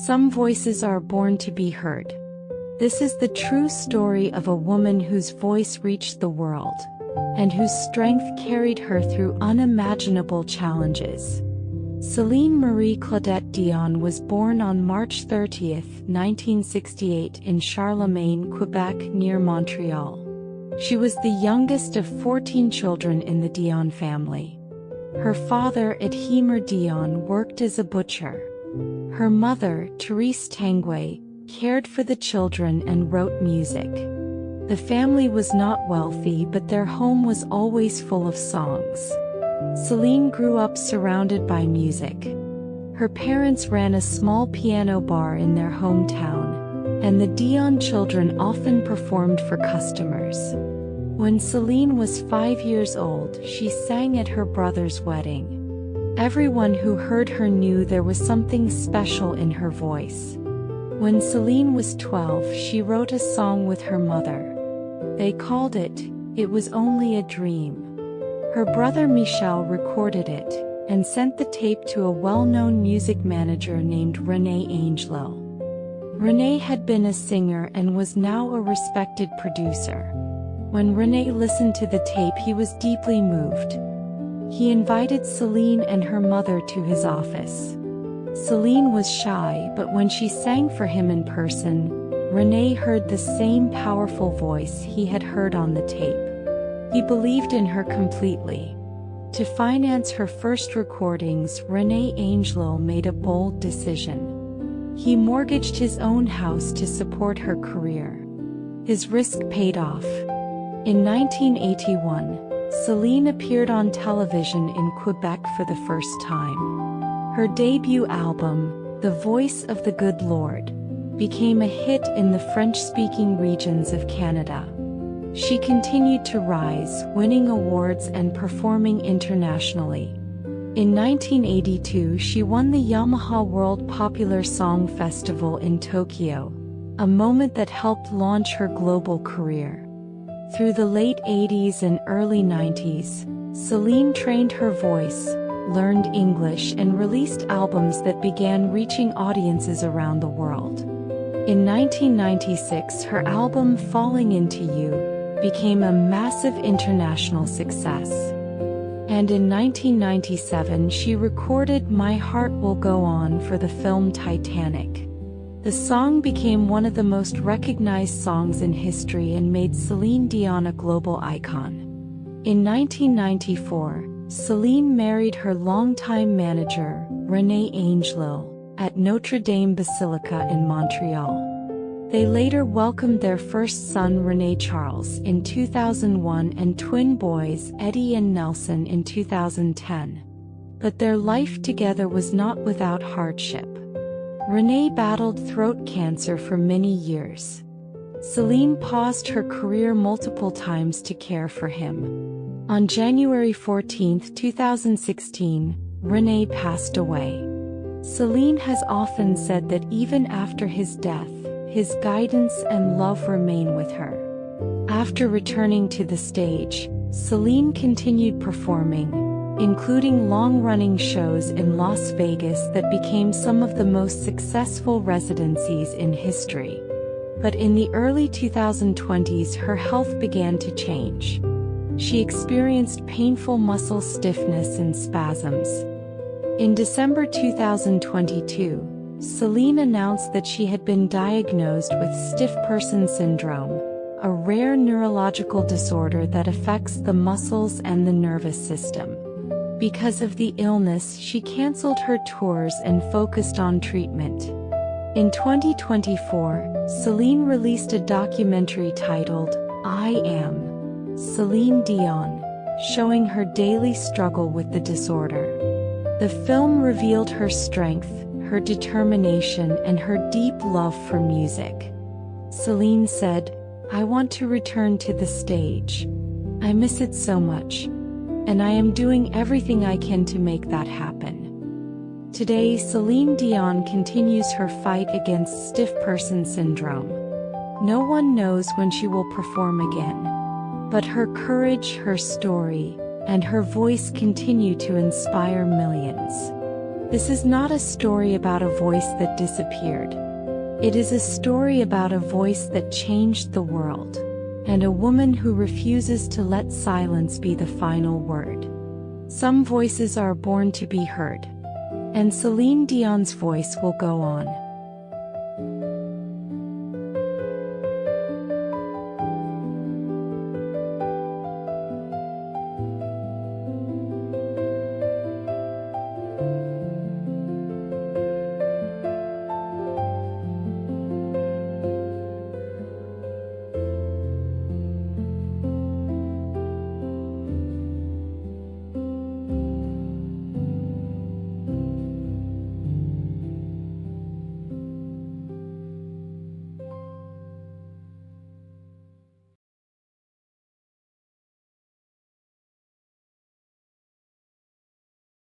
Some voices are born to be heard. This is the true story of a woman whose voice reached the world, and whose strength carried her through unimaginable challenges. Celine Marie Claudette Dion was born on March 30, 1968 in Charlemagne, Quebec near Montreal. She was the youngest of 14 children in the Dion family. Her father, Edhimer Dion, worked as a butcher. Her mother, Therese Tanguay, cared for the children and wrote music. The family was not wealthy, but their home was always full of songs. Celine grew up surrounded by music. Her parents ran a small piano bar in their hometown, and the Dion children often performed for customers. When Celine was 5 years old, she sang at her brother's wedding. Everyone who heard her knew there was something special in her voice. When Celine was 12, she wrote a song with her mother. They called it, "It Was Only a Dream." Her brother Michel recorded it, and sent the tape to a well-known music manager named Rene Angelil. Rene had been a singer and was now a respected producer. When Rene listened to the tape, he was deeply moved. He invited Celine and her mother to his office. Celine was shy, but when she sang for him in person, Rene heard the same powerful voice he had heard on the tape. He believed in her completely. To finance her first recordings, Rene Angelil made a bold decision. He mortgaged his own house to support her career. His risk paid off. In 1981, Celine appeared on television in Quebec for the first time. Her debut album, The Voice of the Good Lord, became a hit in the French-speaking regions of Canada. She continued to rise, winning awards and performing internationally. In 1982, she won the Yamaha World Popular Song Festival in Tokyo, a moment that helped launch her global career. Through the late 80s and early 90s, Celine trained her voice, learned English, and released albums that began reaching audiences around the world. In 1996, her album Falling Into You became a massive international success. And in 1997, she recorded My Heart Will Go On for the film Titanic. The song became one of the most recognized songs in history and made Celine Dion a global icon. In 1994, Celine married her longtime manager, Rene Angelil, at Notre Dame Basilica in Montreal. They later welcomed their first son, René Charles, in 2001 and twin boys, Eddie and Nelson, in 2010. But their life together was not without hardship. Rene battled throat cancer for many years. Celine paused her career multiple times to care for him. On January 14, 2016, Rene passed away. Celine has often said that even after his death, his guidance and love remain with her. After returning to the stage, Celine continued performing, including long-running shows in Las Vegas that became some of the most successful residencies in history. But in the early 2020s, her health began to change. She experienced painful muscle stiffness and spasms. In December 2022, Celine announced that she had been diagnosed with stiff person syndrome, a rare neurological disorder that affects the muscles and the nervous system. Because of the illness, she canceled her tours and focused on treatment. In 2024, Celine released a documentary titled, I Am, Celine Dion, showing her daily struggle with the disorder. The film revealed her strength, her determination, and her deep love for music. Celine said, I want to return to the stage. I miss it so much. And I am doing everything I can to make that happen. Today, Celine Dion continues her fight against stiff person syndrome. No one knows when she will perform again. But her courage, her story, and her voice continue to inspire millions. This is not a story about a voice that disappeared. It is a story about a voice that changed the world, and a woman who refuses to let silence be the final word. Some voices are born to be heard, and Celine Dion's voice will go on.